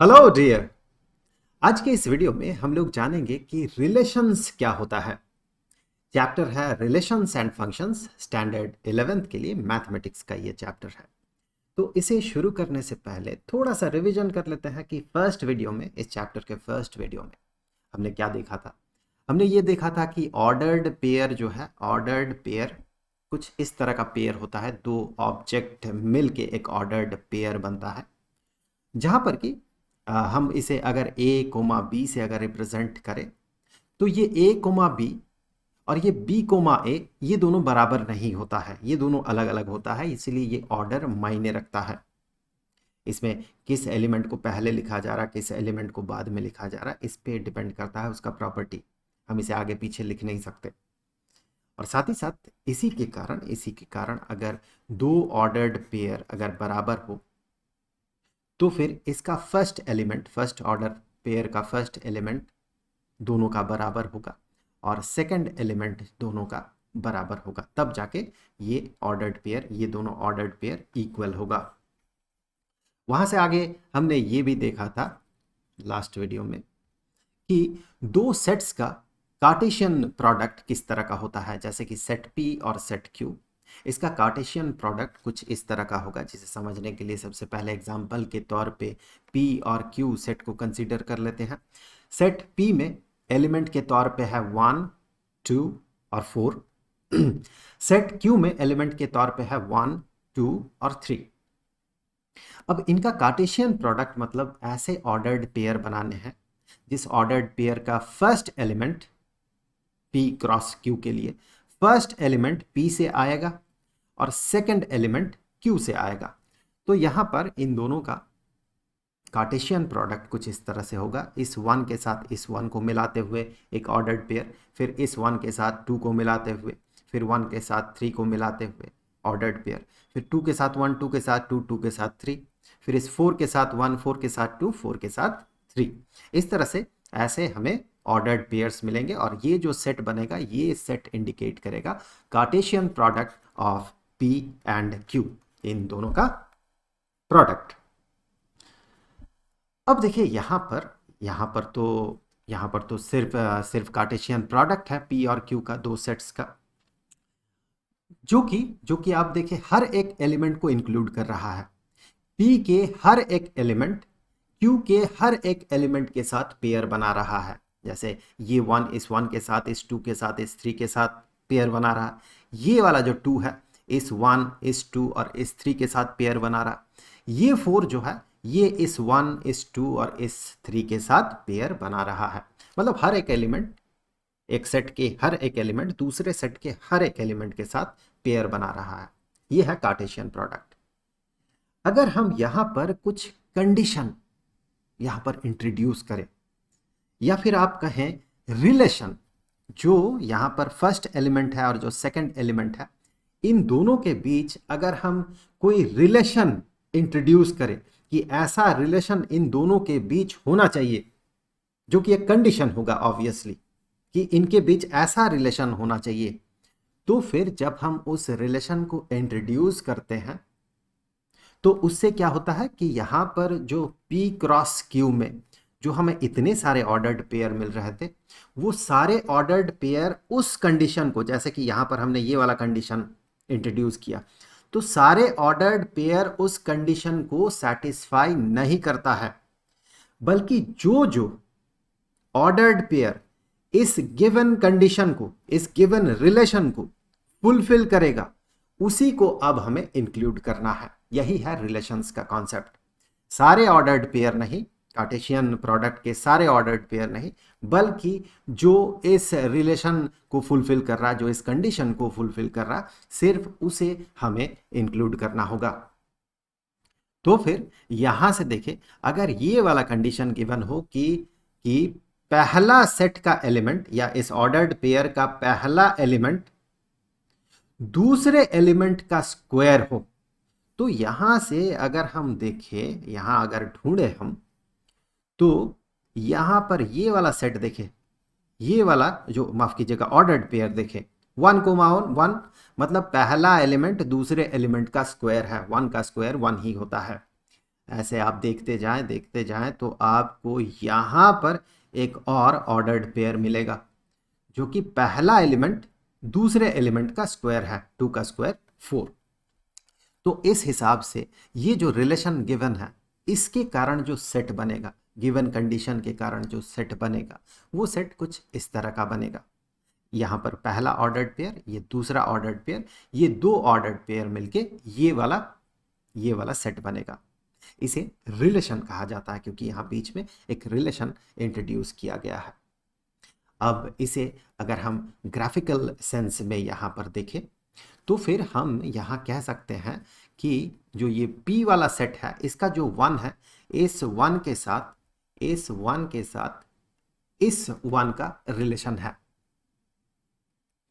Hello dear. आज के इस वीडियो में हम लोग जानेंगे कि रिलेशंस क्या होता है। चैप्टर है relations and functions, standard 11th के लिए मैथमेटिक्स का ये चैप्टर है। तो इसे शुरू करने से पहले थोड़ा सा रिवीजन कर लेते हैं कि फर्स्ट वीडियो में, इस चैप्टर के फर्स्ट वीडियो में हमने क्या देखा था। हमने ये देखा था कि ऑर्डर्ड पेयर जो है, ऑर्डर्ड पेयर कुछ इस तरह का पेयर होता है। दो ऑब्जेक्ट मिल के एक ऑर्डर्ड पेयर बनता है, जहां पर कि हम इसे अगर ए कोमा बी से अगर रिप्रेजेंट करें तो ये ए कोमा बी और ये बी कोमा ए, ये दोनों बराबर नहीं होता है, ये दोनों अलग अलग होता है। इसलिए ये ऑर्डर मायने रखता है। इसमें किस एलिमेंट को पहले लिखा जा रहा है, किस एलिमेंट को बाद में लिखा जा रहा है, इस पे डिपेंड करता है उसका प्रॉपर्टी। हम इसे आगे पीछे लिख नहीं सकते। और साथ ही साथ इसी के कारण अगर दो ऑर्डर्ड पेयर अगर बराबर हो तो फिर इसका first element, first order pair का फर्स्ट एलिमेंट दोनों का बराबर होगा और सेकंड एलिमेंट दोनों का बराबर होगा, तब जाके ये ऑर्डर्ड पेयर, ये दोनों ऑर्डर्ड पेयर इक्वल होगा। वहां से आगे हमने ये भी देखा था लास्ट वीडियो में कि दो सेट्स का कार्टेशियन प्रोडक्ट किस तरह का होता है, जैसे कि सेट पी और सेट क्यू। इसका कार्टेशियन प्रोडक्ट कुछ इस तरह का होगा, जिसे समझने के लिए सबसे पहले एग्जांपल के तौर पे पी और क्यू सेट को कंसीडर कर लेते हैं। सेट पी में एलिमेंट के तौर पे है 1, 2 और 4। सेट क्यू में एलिमेंट के तौर पे है 1, 2 और 3। अब इनका कार्टेशियन प्रोडक्ट मतलब ऐसे ऑर्डर्ड पेयर बनाने हैं जिस ऑर्डर्ड पेयर का first element P cross Q के लिए फर्स्ट एलिमेंट पी से आएगा और सेकंड एलिमेंट क्यू से आएगा। तो यहां पर इन दोनों का कार्टेशियन प्रोडक्ट कुछ इस तरह से होगा। इस वन के साथ इस वन को मिलाते हुए एक ऑर्डर्ड पेयर, फिर इस वन के साथ टू को मिलाते हुए, फिर वन के साथ थ्री को मिलाते हुए ऑर्डर्ड पेयर, फिर टू के साथ वन, टू के साथ टू, टू के साथ थ्री, फिर इस फोर के साथ वन, फोर के साथ टू, फोर के साथ थ्री। इस तरह से ऐसे हमें ऑर्डर्ड पेयर्स मिलेंगे और ये जो सेट बनेगा, ये सेट इंडिकेट करेगा Cartesian product of P and Q, इन दोनों का प्रोडक्ट। अब देखिए यहाँ पर तो सिर्फ कार्टेशियन प्रोडक्ट है पी और क्यू का, दो सेट्स का, जो कि आप देखिए हर एक एलिमेंट को इंक्लूड कर रहा है। पी के हर एक एलिमेंट क्यू के हर एक एलिमेंट के साथ पेयर बना रहा है। जैसे ये वन इस वन के साथ, इस टू के साथ, इस थ्री के साथ पेयर बना रहा है। ये वाला जो टू है इस वन, इस टू और इस थ्री के साथ पेयर बना रहा। ये फोर जो है ये इस वन, इस टू और इस थ्री के साथ पेयर बना रहा है। मतलब हर एक एलिमेंट, एक सेट के हर एक एलिमेंट दूसरे सेट के हर एक एलिमेंट के साथ पेयर बना रहा है। ये है कार्टेशियन प्रोडक्ट। अगर हम यहां पर कुछ कंडीशन यहां पर इंट्रोड्यूस करें या फिर आप कहें रिलेशन, जो यहां पर फर्स्ट एलिमेंट है और जो सेकंड एलिमेंट है, इन दोनों के बीच अगर हम कोई रिलेशन इंट्रोड्यूस करें कि ऐसा रिलेशन इन दोनों के बीच होना चाहिए, जो कि एक कंडीशन होगा ऑब्वियसली कि इनके बीच ऐसा रिलेशन होना चाहिए, तो फिर जब हम उस रिलेशन को इंट्रोड्यूस करते हैं तो उससे क्या होता है कि यहां पर जो P क्रॉस Q में जो हमें इतने सारे ऑर्डर्ड पेयर मिल रहे थे, वो सारे ऑर्डर्ड पेयर उस कंडीशन को, जैसे कि यहां पर हमने ये वाला कंडीशन इंट्रोड्यूस किया, तो सारे ऑर्डर्ड पेयर उस कंडीशन को सेटिस्फाई नहीं करता है, बल्कि जो जो ऑर्डर्ड पेयर इस गिवन कंडीशन को, इस गिवन रिलेशन को फुलफिल करेगा, उसी को अब हमें इंक्लूड करना है। यही है रिलेशंस का कॉन्सेप्ट। सारे ऑर्डर्ड पेयर नहीं, कार्टेशियन प्रोडक्ट के सारे ऑर्डर्ड पेयर नहीं, बल्कि जो इस रिलेशन को फुलफिल कर रहा, जो इस कंडीशन को फुलफिल कर रहा, सिर्फ उसे हमें इंक्लूड करना होगा। तो फिर यहां से देखें, अगर ये वाला कंडीशन गिवन हो कि पहला सेट का एलिमेंट या इस ऑर्डर्ड पेयर का पहला एलिमेंट दूसरे एलिमेंट का स्क्वायर हो, तो यहां से अगर हम देखें, यहां अगर ढूंढे हम, तो यहां पर ये वाला सेट देखें, ये वाला जो, माफ कीजिएगा, ऑर्डर्ड पेयर देखें, 1 कोमा 1, मतलब पहला एलिमेंट दूसरे एलिमेंट का स्क्वायर है। 1 का स्क्वायर 1 ही होता है। ऐसे आप देखते जाएं तो आपको यहाँ पर एक और ऑर्डर्ड पेयर मिलेगा, जो कि पहला एलिमेंट दूसरे एलिमेंट का स्क्वायर है, 2 का स्क्वायर 4। तो इस हिसाब से ये जो रिलेशन गिवन है, इसके कारण जो सेट बनेगा, गिवन कंडीशन के कारण जो सेट बनेगा, वो सेट कुछ इस तरह का बनेगा। यहाँ पर पहला ऑर्डर्ड पेयर, ये दूसरा ऑर्डर्ड पेयर, ये दो ऑर्डर्ड पेयर मिलके ये वाला सेट बनेगा। इसे रिलेशन कहा जाता है, क्योंकि यहाँ बीच में एक रिलेशन इंट्रोड्यूस किया गया है। अब इसे अगर हम ग्राफिकल सेंस में यहाँ पर देखें, तो फिर हम यहाँ कह सकते हैं कि जो ये P वाला सेट है, इसका जो 1 है, इस 1 के साथ इस 1 का रिलेशन है।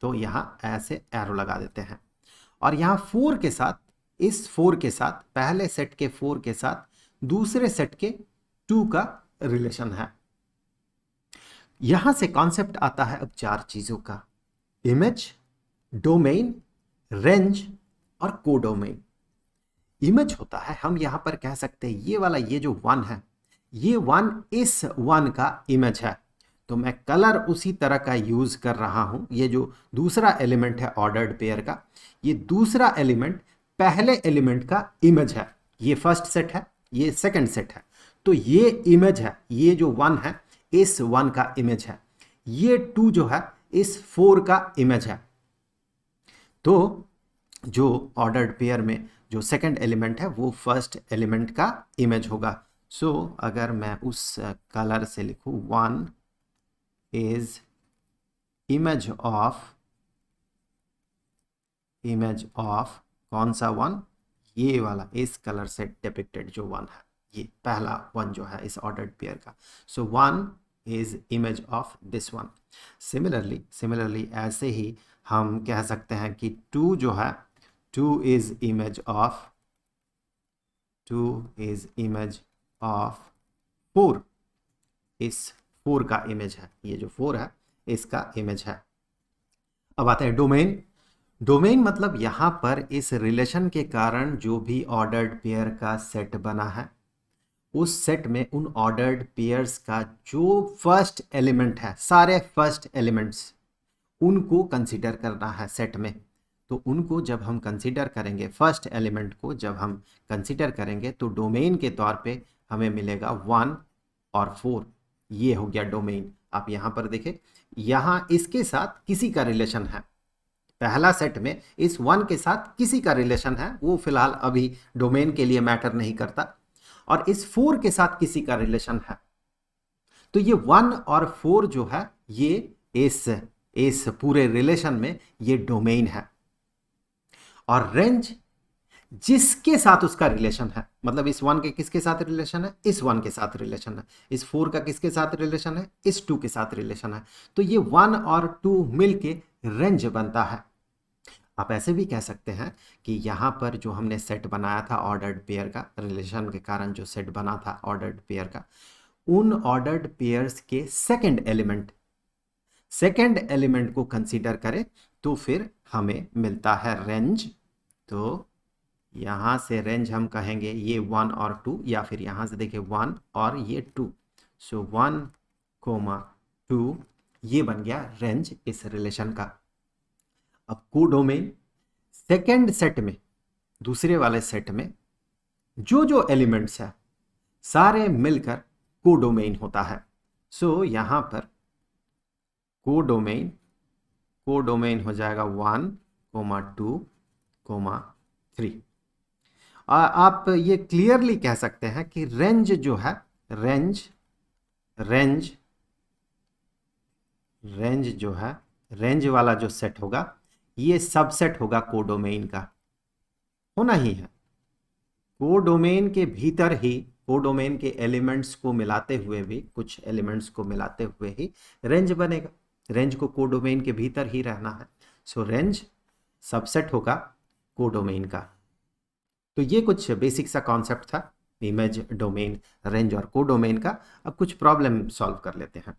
तो यहाँ ऐसे एरो लगा देते हैं। और यहाँ 4 के साथ, इस 4 के साथ, पहले सेट के 4 के साथ दूसरे सेट के 2 का रिलेशन है। यहां से कॉन्सेप्ट आता है अब 4 चीजों का: इमेज, डोमेन, रेंज और कोडोमेन। इमेज होता है, हम यहां पर कह सकते हैं ये वाला, ये जो 1 है, ये 1 इस 1 का इमेज है। तो मैं कलर उसी तरह का यूज कर रहा हूं। ये जो दूसरा एलिमेंट है ऑर्डर्ड पेयर का, ये दूसरा एलिमेंट पहले एलिमेंट का इमेज है। ये फर्स्ट सेट है, ये सेकंड सेट है। तो ये इमेज है, ये जो 1 है इस 1 का इमेज है, ये 2 जो है इस 4 का इमेज है। तो जो ऑर्डर्ड पेयर में जो सेकंड एलिमेंट है वो फर्स्ट एलिमेंट का इमेज होगा। सो अगर मैं उस कलर से लिखूं 1 इज इमेज ऑफ कौन सा 1? ये वाला, इस कलर से डिपिक्टेड जो 1 है, ये पहला 1 जो है इस ऑर्डर्ड पेयर का। सो 1 is image of this 1। Similarly ऐसे ही हम कह सकते हैं कि 2 जो है, 2 इज इमेज ऑफ 4। इस 4 का इमेज है, ये जो 4 है इसका इमेज है। अब आते हैं डोमेन। डोमेन मतलब यहां पर इस रिलेशन के कारण जो भी ऑर्डर्ड पेयर का सेट बना है, उस सेट में उन ऑर्डर्ड पेयर्स का जो फर्स्ट एलिमेंट है, सारे फर्स्ट एलिमेंट्स, उनको कंसीडर करना है सेट में। तो उनको जब हम कंसीडर करेंगे, फर्स्ट एलिमेंट को जब हम कंसीडर करेंगे, तो डोमेन के तौर पे हमें मिलेगा 1 और 4। ये हो गया डोमेन। आप यहाँ पर देखें, यहाँ इसके साथ किसी का रिलेशन है, पहला सेट में इस 1 के साथ किसी का रिलेशन है, वो फिलहाल अभी डोमेन के लिए मैटर नहीं करता। और इस 4 के साथ किसी का रिलेशन है। तो ये 1 और 4 जो है, ये इस पूरे रिलेशन में ये डोमेन है। और रेंज जिसके साथ उसका रिलेशन है, मतलब इस 1 के किसके साथ रिलेशन है? इस 1 के साथ रिलेशन है। इस 4 का किसके साथ रिलेशन है? इस 2 के साथ रिलेशन है। तो ये 1 और 2 मिलके रेंज बनता है। आप ऐसे भी कह सकते हैं कि यहाँ पर जो हमने सेट बनाया था ऑर्डर्ड पेयर का, रिलेशन के कारण जो सेट बना था ऑर्डर्ड पेयर का, उन ऑर्डर्ड पेयर्स के सेकंड एलिमेंट को कंसीडर करें तो फिर हमें मिलता है रेंज। तो यहाँ से रेंज हम कहेंगे ये 1 और 2, या फिर यहाँ से देखिए 1 और ये 2। सो 1, 2, ये बन गया रेंज इस रिलेशन का। अब कोडोमेन, सेकेंड सेट में, दूसरे वाले सेट में जो एलिमेंट्स है सारे मिलकर कोडोमेन होता है। सो यहां पर कोडोमेन हो जाएगा 1, 2, 3। आप ये क्लियरली कह सकते हैं कि रेंज जो है, रेंज जो है, रेंज वाला जो सेट होगा, ये सबसेट होगा कोडोमेन का, होना ही है। कोडोमेन के भीतर ही, कोडोमेन के एलिमेंट्स को मिलाते हुए भी, कुछ एलिमेंट्स को मिलाते हुए ही रेंज बनेगा। रेंज को कोडोमेन के भीतर ही रहना है। सो रेंज सबसेट होगा कोडोमेन का। तो ये कुछ बेसिक सा कॉन्सेप्ट था, इमेज, डोमेन, रेंज और कोडोमेन का। अब कुछ प्रॉब्लम सॉल्व कर लेते हैं।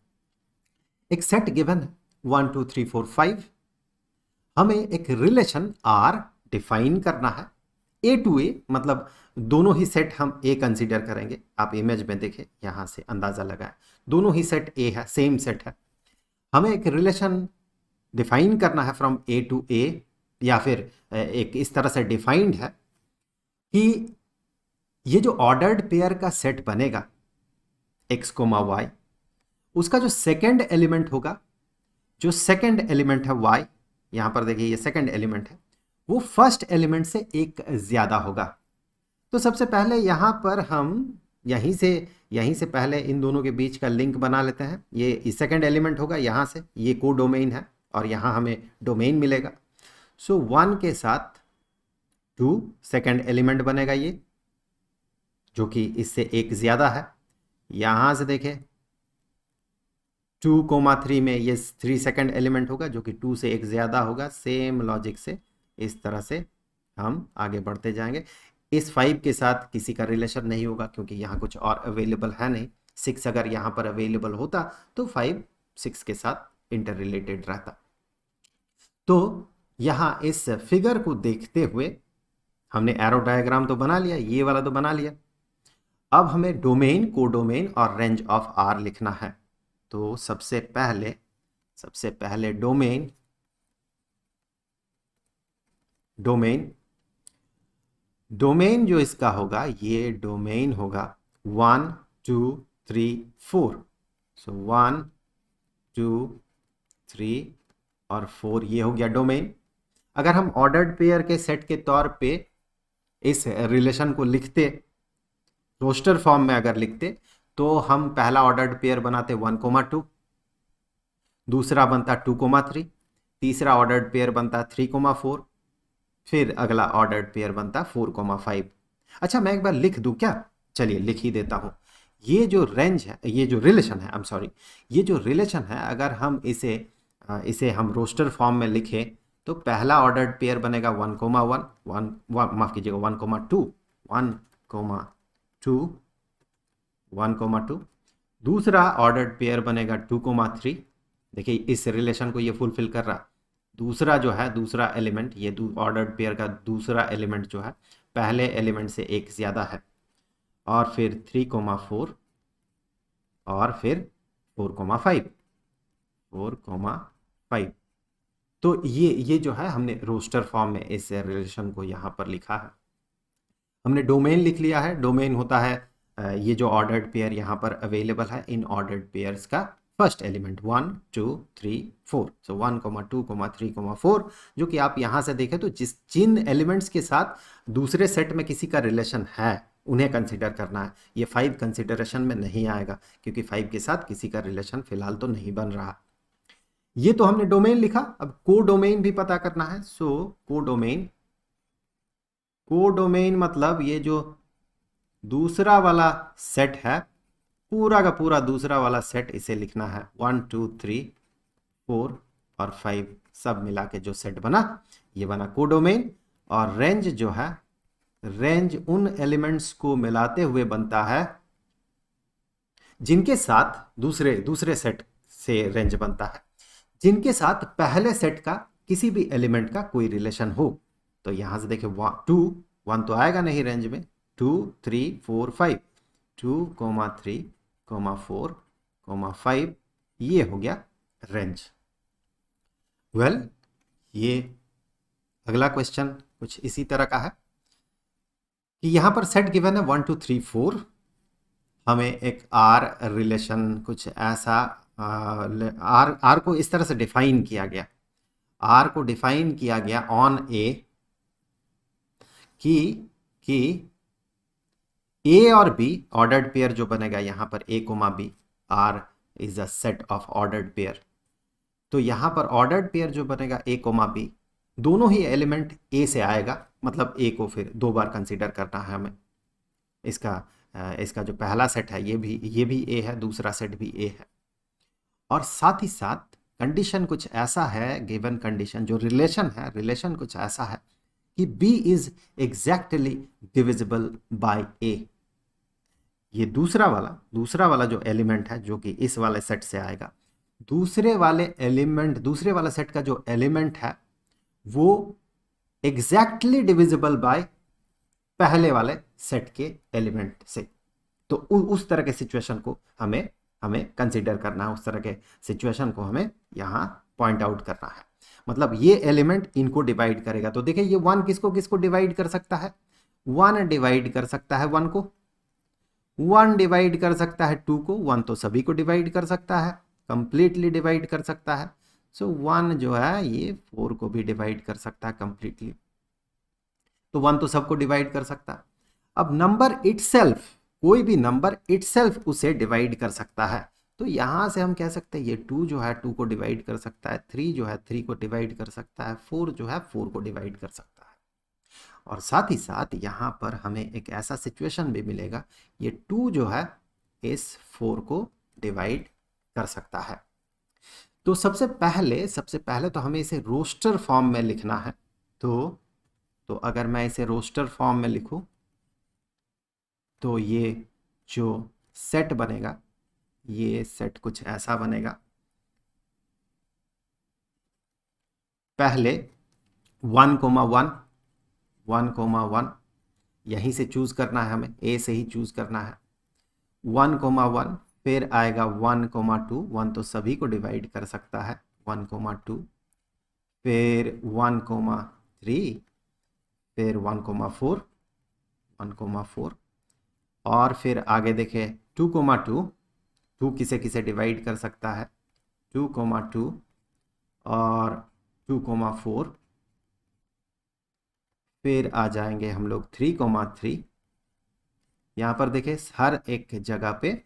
एक सेट गिवन है 1 2 3 4 5। हमें एक रिलेशन R डिफाइन करना है ए टू ए मतलब दोनों ही सेट हम ए कंसीडर करेंगे। आप इमेज में देखें, यहां से अंदाजा लगाएं, दोनों ही सेट ए है, सेम सेट है। हमें एक रिलेशन डिफाइन करना है फ्रॉम ए टू ए, या फिर एक इस तरह से डिफाइंड है कि ये जो ऑर्डर्ड पेयर का सेट बनेगा x, y, उसका जो सेकंड एलिमेंट होगा, जो सेकंड एलिमेंट है y, यहां पर देखिए ये सेकंड एलिमेंट है, वो फर्स्ट एलिमेंट से एक ज्यादा होगा। तो सबसे पहले यहां पर हम यहीं से पहले इन दोनों के बीच का लिंक बना लेते हैं। ये सेकंड एलिमेंट होगा, यहां से ये को डोमेन है और यहां हमें डोमेन मिलेगा। सो 1 के साथ 2 सेकंड एलिमेंट बनेगा ये, जो कि इससे एक ज्यादा है। यहां से देखें 2,3 में ये 3 सेकंड एलिमेंट होगा, जो कि 2 से एक ज्यादा होगा। सेम लॉजिक से इस तरह से हम आगे बढ़ते जाएंगे। इस 5 के साथ किसी का रिलेशन नहीं होगा, क्योंकि यहाँ कुछ और अवेलेबल है नहीं। 6 अगर यहाँ पर अवेलेबल होता तो 5 6 के साथ इंटर रिलेटेड रहता। तो यहाँ इस फिगर को देखते हुए हमने एरो डायग्राम तो बना लिया, ये वाला तो बना लिया। अब हमें डोमेन, कोडोमेन और रेंज ऑफ आर लिखना है। तो सबसे पहले डोमेन जो इसका होगा, ये डोमेन होगा 1 2 3 4। सो 1 2 3 और 4 ये हो गया डोमेन। अगर हम ऑर्डर्ड पेयर के सेट के तौर पे इस रिलेशन को लिखते, रोस्टर फॉर्म में अगर लिखते, तो हम पहला ऑर्डर्ड पेयर बनाते 1,2, दूसरा बनता 2,3, तीसरा ऑर्डर्ड पेयर बनता 3,4, फिर अगला ऑर्डर्ड पेयर बनता 4,5। अच्छा, मैं एक बार लिख दूं क्या? चलिए लिख ही देता हूं। ये जो रेंज है, ये जो रिलेशन है, ये जो रिलेशन है, अगर हम इसे हम रोस्टर फॉर्म में लिखें, तो पहला ऑर्डर्ड पेयर बनेगा 1,1, माफ कीजिएगा 1,2, 1,2, दूसरा ऑर्डर्ड पेयर बनेगा 2,3। देखिए इस रिलेशन को ये फुलफिल कर रहा। दूसरा जो है, दूसरा एलिमेंट, ये ऑर्डर्ड पेयर का दूसरा एलिमेंट जो है पहले एलिमेंट से एक ज्यादा है, और फिर 3,4 और फिर 4,5। तो ये जो है हमने रोस्टर फॉर्म में इस रिलेशन को यहाँ पर लिखा है। हमने डोमेन लिख लिया है। डोमेन होता है ये जो ऑर्डर्ड पेयर यहाँ पर अवेलेबल है, इन ऑर्डर्ड पेयर्स का फर्स्ट एलिमेंट 1 2 3 4। सो 1, 2, 3, 4, जो कि आप यहाँ से देखें तो जिन एलिमेंट्स के साथ दूसरे सेट में किसी का रिलेशन है उन्हें कंसिडर करना है। ये 5 कंसिडरेशन में नहीं आएगा, क्योंकि 5 के साथ किसी का रिलेशन फिलहाल तो नहीं बन रहा। ये तो हमने डोमेन लिखा। अब कोडोमेन भी पता करना है। सो कोडोमेन मतलब ये जो दूसरा वाला सेट है, पूरा का पूरा दूसरा वाला सेट, इसे लिखना है 1 2 3 4 और 5 सब मिला के जो सेट बना, ये बना कोडोमेन। और रेंज जो है, रेंज उन एलिमेंट्स को मिलाते हुए बनता है जिनके साथ दूसरे सेट से रेंज बनता है, जिनके साथ पहले सेट का किसी भी एलिमेंट का कोई रिलेशन हो। तो यहां से देखिए 1 तो आएगा नहीं रेंज में, 2 3 4 5, 2,3, 4, 5, ये हो गया रेंज। वेल, ये अगला क्वेश्चन कुछ इसी तरह का है कि यहां पर सेट गिवन है 1 2 3 4। हमें एक आर रिलेशन कुछ ऐसा, आर को इस तरह से डिफाइन किया गया, आर को डिफाइन किया गया ऑन ए कि ए और बी ऑर्डर्ड पेयर जो बनेगा यहां पर A comma B, R is a set of ordered pair. तो यहां पर ऑर्डर्ड पेयर जो बनेगा ए कोमा बी, दोनों ही एलिमेंट ए से आएगा, मतलब ए को फिर 2 बार कंसीडर करना है हमें। इसका जो पहला सेट है ये भी ए है, दूसरा सेट भी ए है। और साथ ही साथ कंडीशन कुछ ऐसा है, गिवन कंडीशन जो रिलेशन है, रिलेशन कुछ ऐसा है कि B is exactly divisible by A। ये दूसरा वाला जो एलिमेंट है, जो कि इस वाले सेट से आएगा, दूसरे वाला सेट का जो एलिमेंट है वो एग्जैक्टली डिविजिबल बाय पहले वाले सेट के एलिमेंट से। तो उस तरह के सिचुएशन को हमें हमें कंसीडर करना है, उस तरह के सिचुएशन को हमें यहाँ पॉइंट आउट करना है। मतलब ये एलिमेंट इनको डिवाइड करेगा। तो देखिए ये 1 किसको किसको डिवाइड कर सकता है, 1 डिवाइड कर सकता है 1 को, 1 डिवाइड कर सकता है 2 को, 1 तो सभी को डिवाइड कर सकता है, कंप्लीटली डिवाइड कर सकता है। सो 1 जो है ये 4 को भी डिवाइड कर सकता है कंप्लीटली। तो 1 तो सबको डिवाइड कर सकता है। अब नंबर इटसेल्फ, कोई भी नंबर इटसेल्फ उसे डिवाइड कर सकता है। तो यहां से हम कह सकते हैं ये 2 जो है 2 को डिवाइड कर सकता है, 3 जो है 3 को डिवाइड कर सकता है, 4 जो है 4 को डिवाइड कर सकता है। और साथ ही साथ यहाँ पर हमें एक ऐसा सिचुएशन भी मिलेगा, ये 2 जो है इस 4 को डिवाइड कर सकता है। तो सबसे पहले तो हमें इसे रोस्टर फॉर्म में लिखना है। तो अगर मैं इसे रोस्टर फॉर्म में लिखूं तो ये जो सेट बनेगा, ये सेट कुछ ऐसा बनेगा। पहले 1,1 1,1 यहीं से चूज करना है, हमें ए से ही चूज करना है। 1,1 फिर आएगा 1,2, 1 तो सभी को डिवाइड कर सकता है, 1,2 फिर 1,3 फिर 1,4 1,4 और फिर आगे देखें 2,2, 2 किसे किसे डिवाइड कर सकता है, 2,2 और 2,4 फिर आ जाएंगे हम लोग 3,3। यहाँ पर देखें हर एक जगह पे,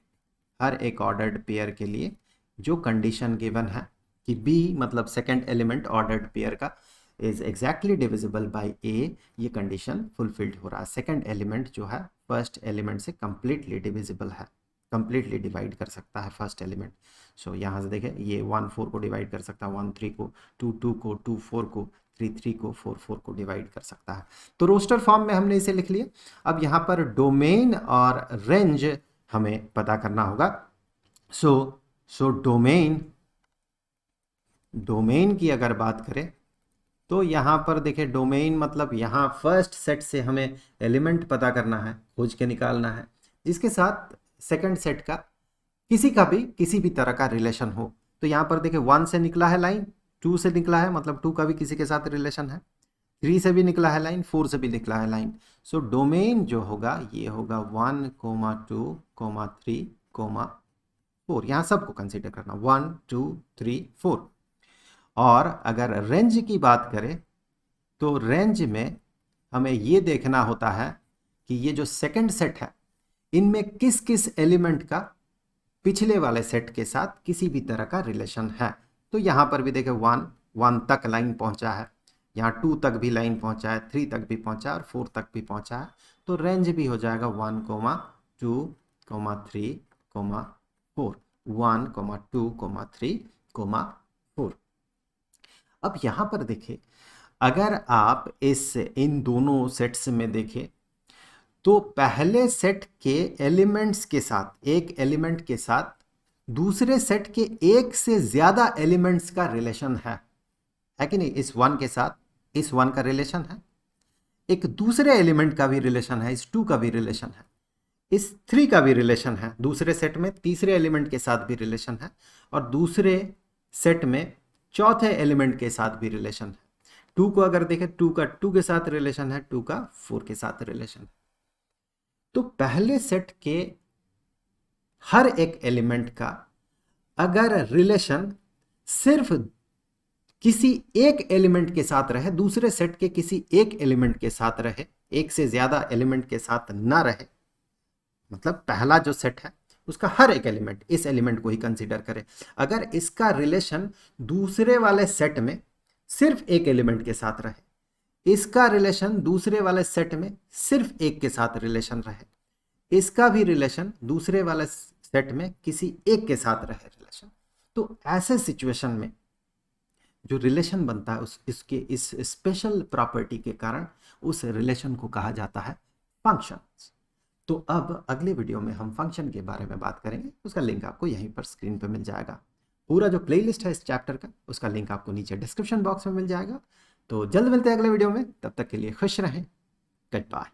हर एक ऑर्डर्ड पेयर के लिए जो कंडीशन गिवन है कि बी मतलब सेकंड एलिमेंट ऑर्डर्ड पेयर का इज एग्जैक्टली डिविजिबल बाय ए, ये कंडीशन फुलफिल्ड हो रहा है। सेकंड एलिमेंट जो है फर्स्ट एलिमेंट से कंप्लीटली डिविजिबल है, कंप्लीटली डिवाइड कर सकता है फर्स्ट एलिमेंट। सो यहाँ से देखें ये 1 4 को डिवाइड कर सकता है, 1 3 को, 2 2 को, 2 4 को, 3 3 को, 4 4 को डिवाइड कर सकता है। तो रोस्टर फॉर्म में हमने इसे लिख लिया। अब यहाँ पर डोमेन और रेंज हमें पता करना होगा। सो डोमेन की अगर बात करें तो यहाँ पर देखें डोमेन मतलब यहाँ फर्स्ट सेट से हमें एलिमेंट पता करना है, खोज के निकालना है, जिसके साथ सेकंड सेट का किसी भी तरह का रिलेशन हो। तो यहाँ पर देखें 1 से निकला है लाइन, 2 से निकला है मतलब 2 का भी किसी के साथ रिलेशन है, 3 से भी निकला है लाइन, 4 से भी निकला है लाइन। सो डोमेन जो होगा ये होगा 1,2,3,4, यहाँ सबको कंसिडर करना 1 2 3 4। और अगर रेंज की बात करें तो रेंज में हमें ये देखना होता है कि ये जो सेकंड सेट है इनमें किस किस एलिमेंट का पिछले वाले सेट के साथ किसी भी तरह का रिलेशन है। तो यहाँ पर भी देखें 1 तक लाइन पहुंचा है, यहाँ 2 तक भी लाइन पहुंचा है, 3 तक भी पहुंचा है और 4 तक भी पहुंचा है। तो रेंज भी हो जाएगा 1,2,3,4, 1,2,3,4। अब यहाँ पर देखें अगर आप इन दोनों सेट्स में देखें तो पहले सेट के एलिमेंट्स के साथ, एक एलिमेंट के साथ दूसरे सेट के एक से ज्यादा एलिमेंट्स का रिलेशन है कि नहीं। इस 1 के साथ इस 1 का रिलेशन है, एक दूसरे एलिमेंट का भी रिलेशन है, इस 2 का भी रिलेशन है, इस 3 का भी रिलेशन है, दूसरे सेट में तीसरे एलिमेंट के साथ भी रिलेशन है और दूसरे सेट में चौथे एलिमेंट के साथ भी रिलेशन है। 2 को अगर देखें 2 का 2 के साथ रिलेशन है, 2 का 4 के साथ रिलेशन है। तो पहले सेट के हर एक एलिमेंट का अगर रिलेशन सिर्फ किसी एक एलिमेंट के साथ रहे, दूसरे सेट के किसी एक एलिमेंट के साथ रहे, एक से ज्यादा एलिमेंट के साथ ना रहे, मतलब पहला जो सेट है उसका हर एक एलिमेंट इस एलिमेंट को ही कंसीडर करें, अगर इसका रिलेशन दूसरे वाले सेट में सिर्फ एक एलिमेंट के साथ रहे, इसका रिलेशन दूसरे वाले सेट में सिर्फ एक के साथ रिलेशन रहे, इसका भी रिलेशन दूसरे वाले सेट में किसी एक के साथ रहे रिलेशन, तो ऐसे सिचुएशन में जो रिलेशन बनता है इसके इस स्पेशल प्रॉपर्टी के कारण उस रिलेशन को कहा जाता है फंक्शन। तो अब अगले वीडियो में हम फंक्शन के बारे में बात करेंगे, उसका लिंक आपको यहीं पर स्क्रीन पर मिल जाएगा। पूरा जो प्लेलिस्ट है इस चैप्टर का उसका लिंक आपको नीचे डिस्क्रिप्शन बॉक्स में मिल जाएगा। तो जल्द मिलते हैं अगले वीडियो में, तब तक के लिए खुश रहें, गुड बाय।